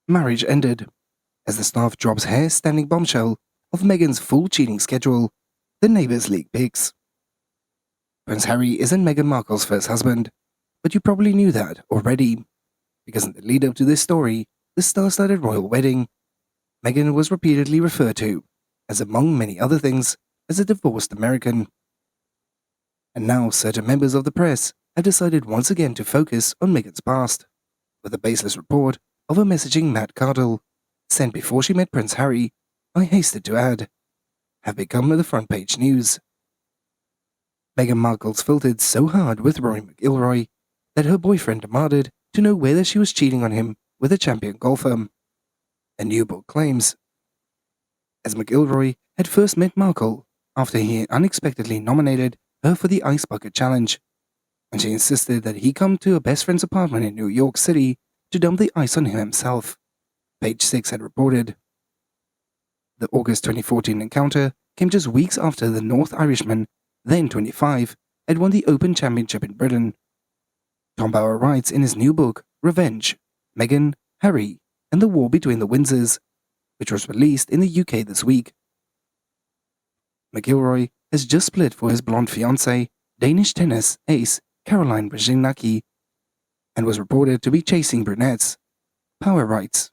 Marriage ended. As the staff drops hair-standing bombshell of Meghan's full cheating schedule, the neighbors leak pics. Prince Harry isn't Meghan Markle's first husband, but you probably knew that already, because in the lead-up to this story, the star-studded royal wedding, Meghan was repeatedly referred to, as among many other things, as a divorced American. And now certain members of the press have decided once again to focus on Meghan's past, with a baseless report of her messaging Matt Cardle, sent before she met Prince Harry, I hastened to add, have become the front page news. Meghan Markle's flirted so hard with Rory McIlroy that her boyfriend demanded to know whether she was cheating on him with a champion golfer. A new book claims. As McIlroy had first met Markle after he unexpectedly nominated her for the Ice Bucket Challenge, and she insisted that he come to her best friend's apartment in New York City to dump the ice on him himself, Page 6 had reported. The August 2014 encounter came just weeks after the North Irishman, then 25, had won the Open Championship in Britain. Tom Bower writes in his new book, Revenge, Meghan, Harry, and the War Between the Windsors, which was released in the UK this week. McIlroy has just split for his blonde fiancée, Danish tennis ace Caroline Wozniacki, and was reported to be chasing brunettes. Power writes.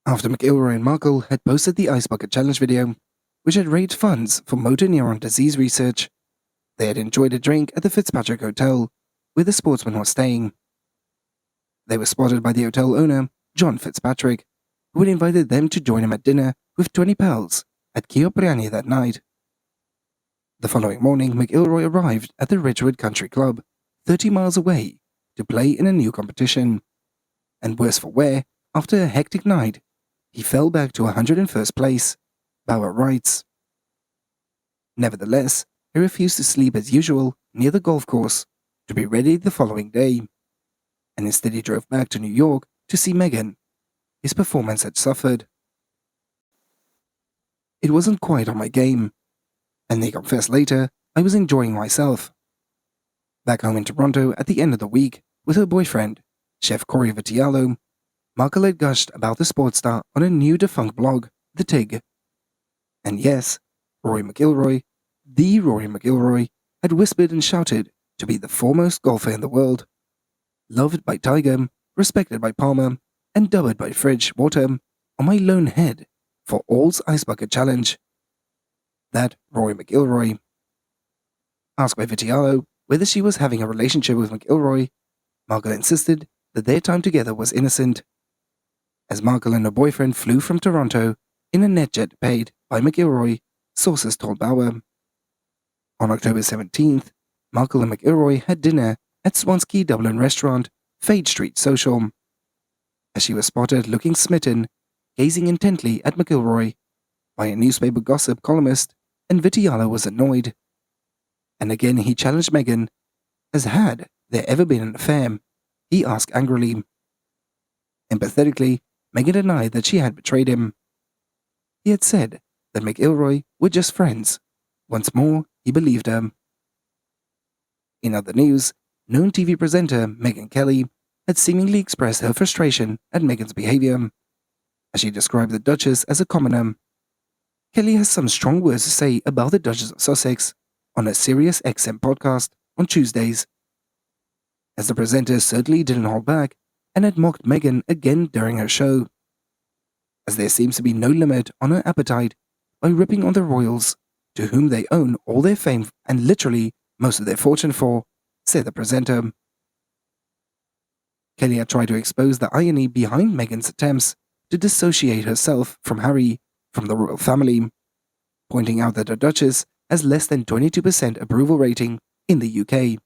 After McIlroy and Markle had posted the Ice Bucket Challenge video, which had raised funds for motor neuron disease research, they had enjoyed a drink at the Fitzpatrick Hotel, where the sportsman was staying. They were spotted by the hotel owner, John Fitzpatrick, who had invited them to join him at dinner with 20 pals at Kiopriani that night. The following morning, McIlroy arrived at the Ridgewood Country Club, 30 miles away, to play in a new competition. And worse for wear, after a hectic night, he fell back to 101st place, Bower writes. Nevertheless, he refused to sleep as usual near the golf course to be ready the following day, and instead he drove back to New York to see Meghan. His performance had suffered. It wasn't quite on my game, and he confessed later, I was enjoying myself. Back home in Toronto at the end of the week, with her boyfriend, Chef Corey Vitiello, Markle had gushed about the sports star on a new defunct blog, The Tig. And yes, Rory McIlroy, the Rory McIlroy, had whispered and shouted to be the foremost golfer in the world. Loved by Tiger, respected by Palmer, and dubbed by Fridge Water on my lone head for All's Ice Bucket Challenge. That Rory McIlroy. Asked by Vitiello whether she was having a relationship with McIlroy, Markle insisted that their time together was innocent. As Markle and her boyfriend flew from Toronto in a NetJet paid by McIlroy, sources told Bower. On October 17th, Markle and McIlroy had dinner at Swansea Dublin restaurant, Fade Street Social. As she was spotted looking smitten, gazing intently at McIlroy by a newspaper gossip columnist, and Vitiello was annoyed. And again he challenged Meghan, as had there ever been an affair, he asked angrily. Empathetically, Meghan denied that she had betrayed him. He had said that McIlroy were just friends. Once more, he believed her. In other news, known TV presenter Megyn Kelly had seemingly expressed her frustration at Meghan's behavior, as she described the Duchess as a commoner. Kelly has some strong words to say about the Duchess of Sussex on a Sirius XM podcast on Tuesdays. As the presenter certainly didn't hold back and had mocked Meghan again during her show, as there seems to be no limit on her appetite by ripping on the royals, to whom they own all their fame and literally most of their fortune for, said the presenter. Kelly had tried to expose the irony behind Meghan's attempts to dissociate herself from Harry from the royal family, pointing out that the Duchess has less than 22% approval rating in the UK.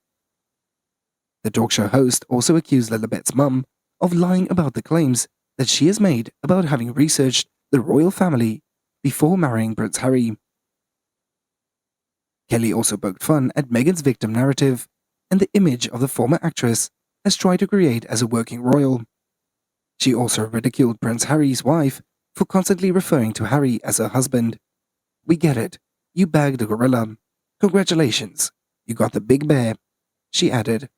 The talk show host also accused Lilibet's mum of lying about the claims that she has made about having researched the royal family before marrying Prince Harry. Kelly also poked fun at Meghan's victim narrative and the image of the former actress has tried to create as a working royal. She also ridiculed Prince Harry's wife for constantly referring to Harry as her husband. We get it. You bagged a gorilla. Congratulations. You got the big bear, she added.